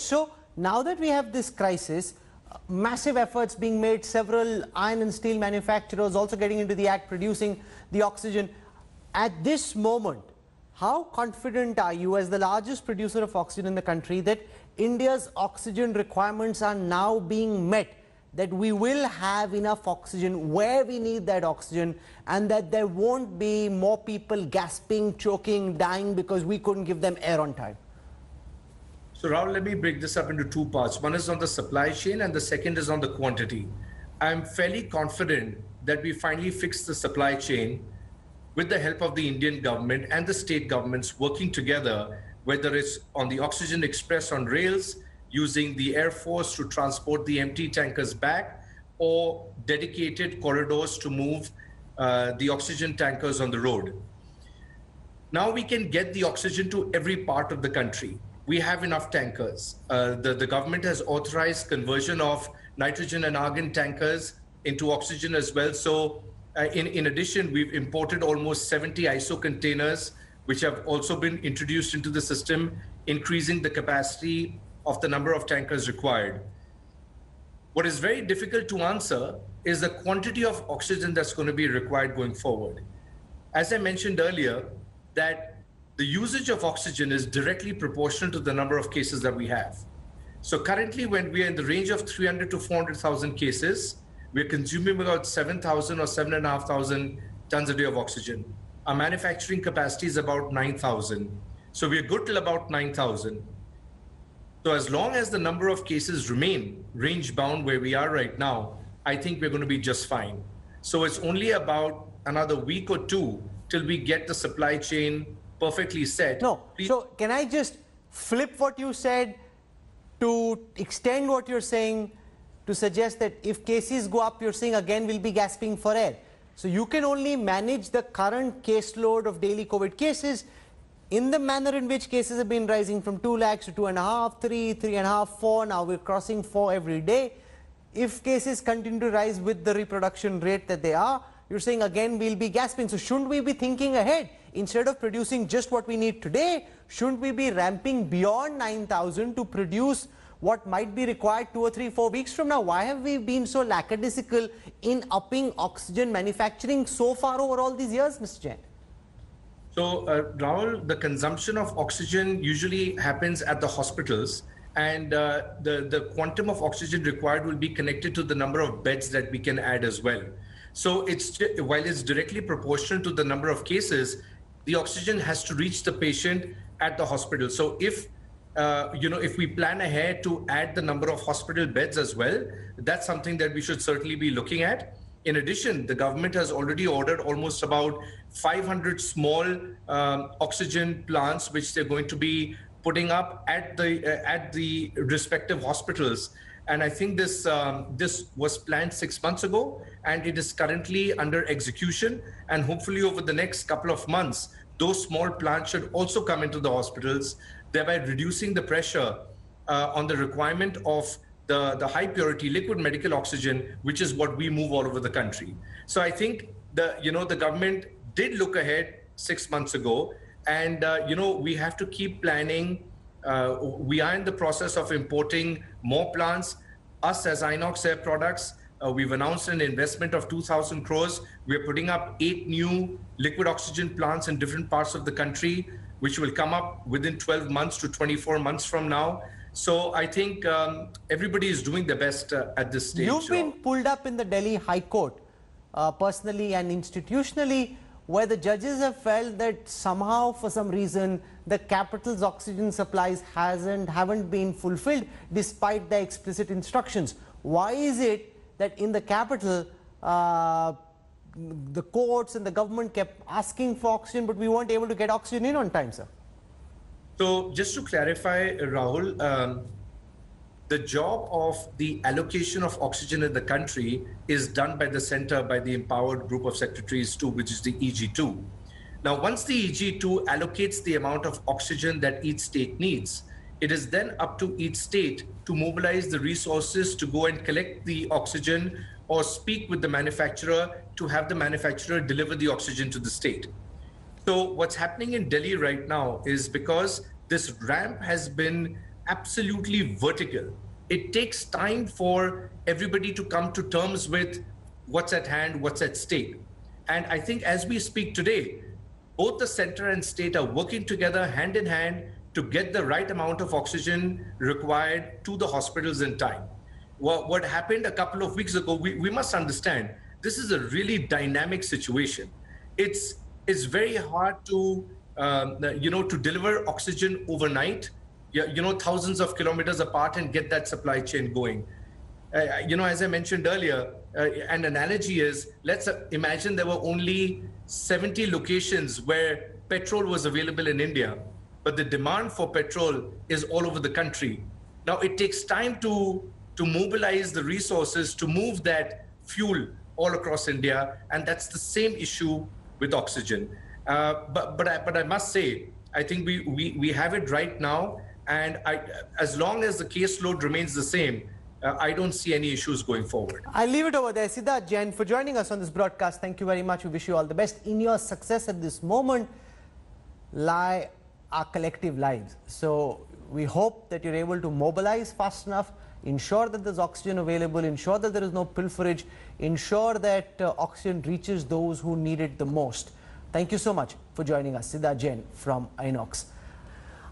So now that we have this crisis, massive efforts being made, several iron and steel manufacturers also getting into the act, producing the oxygen. At this moment, how confident are you as the largest producer of oxygen in the country that India's oxygen requirements are now being met, that we will have enough oxygen where we need that oxygen, and that there won't be more people gasping, choking, dying because we couldn't give them air on time? So Rahul, let me break this up into two parts. One is on the supply chain and the second is on the quantity. I'm fairly confident that we finally fixed the supply chain with the help of the Indian government and the state governments working together, whether it's on the Oxygen Express on rails, using the Air Force to transport the empty tankers back, or dedicated corridors to move the oxygen tankers on the road. Now we can get the oxygen to every part of the country. We have enough tankers. The government has authorized conversion of nitrogen and argon tankers into oxygen as well. So in addition, we've imported almost 70 ISO containers, which have also been introduced into the system, increasing the capacity of the number of tankers required. What is very difficult to answer is the quantity of oxygen that's going to be required going forward. As I mentioned earlier, that the usage of oxygen is directly proportional to the number of cases that we have. So currently, when we are in the range of 300 to 400,000 cases, we're consuming about 7,000 or 7,500 tons a day of oxygen. Our manufacturing capacity is about 9,000. So we're good till about 9,000. So as long as the number of cases remain range bound where we are right now, I think we're going to be just fine. So it's only about another week or two till we get the supply chain perfectly set. No, so can I just flip what you said to extend what you're saying to suggest that if cases go up, you're saying again we'll be gasping for air. So you can only manage the current caseload of daily COVID cases in the manner in which cases have been rising from 2 lakhs to 2.5, 3, 3.5, 4. Now we're crossing 4 every day. If cases continue to rise with the reproduction rate that they are, you're saying again we'll be gasping. So shouldn't we be thinking ahead? Instead of producing just what we need today, shouldn't we be ramping beyond 9,000 to produce what might be required 2 or 3, 4 weeks from now? Why have we been so lackadaisical in upping oxygen manufacturing so far over all these years, Mr. Jain? So, Rahul, the consumption of oxygen usually happens at the hospitals, and the quantum of oxygen required will be connected to the number of beds that we can add as well. So, while it's directly proportional to the number of cases, the oxygen has to reach the patient at the hospital. So, if we plan ahead to add the number of hospital beds as well, that's something that we should certainly be looking at. In addition, the government has already ordered almost about 500 small oxygen plants, which they're going to be putting up at the respective hospitals. And I think this was planned 6 months ago, and it is currently under execution. And hopefully over the next couple of months, those small plants should also come into the hospitals, thereby reducing the pressure on the requirement of the high purity liquid medical oxygen, which is what we move all over the country. So I think the government did look ahead 6 months ago, and we have to keep planning. We are in the process of importing more plants. Us as Inox Air Products, we've announced an investment of 2,000 crores. We're putting up 8 new liquid oxygen plants in different parts of the country, which will come up within 12 months to 24 months from now. So I think everybody is doing their best at this stage. You've been pulled up in the Delhi High Court, personally and institutionally, where the judges have felt that somehow, for some reason, the capital's oxygen supplies haven't been fulfilled despite the explicit instructions. Why is it that in the capital, the courts and the government kept asking for oxygen, but we weren't able to get oxygen in on time, sir? So just to clarify, Rahul, the job of the allocation of oxygen in the country is done by the center, by the empowered group of secretaries 2, which is the EG2. Now, once the EG2 allocates the amount of oxygen that each state needs, it is then up to each state to mobilize the resources to go and collect the oxygen or speak with the manufacturer to have the manufacturer deliver the oxygen to the state. So what's happening in Delhi right now is because this ramp has been absolutely vertical. It takes time for everybody to come to terms with what's at hand, what's at stake. And I think as we speak today, both the center and state are working together hand in hand to get the right amount of oxygen required to the hospitals in time. What happened a couple of weeks ago, we must understand, this is a really dynamic situation. It's very hard to, to deliver oxygen overnight, thousands of kilometers apart and get that supply chain going. As I mentioned earlier, an analogy is, let's imagine there were only 70 locations where petrol was available in India, but the demand for petrol is all over the country. Now, it takes time to mobilize the resources to move that fuel all across India, and that's the same issue with oxygen. But I must say, I think we have it right now, and as long as the caseload remains the same, I don't see any issues going forward. I'll leave it over there. Siddharth Jain, for joining us on this broadcast, thank you very much. We wish you all the best. In your success at this moment lie our collective lives. So we hope that you're able to mobilize fast enough, ensure that there's oxygen available, ensure that there is no pilferage, ensure that oxygen reaches those who need it the most. Thank you so much for joining us. Siddharth Jain from Inox.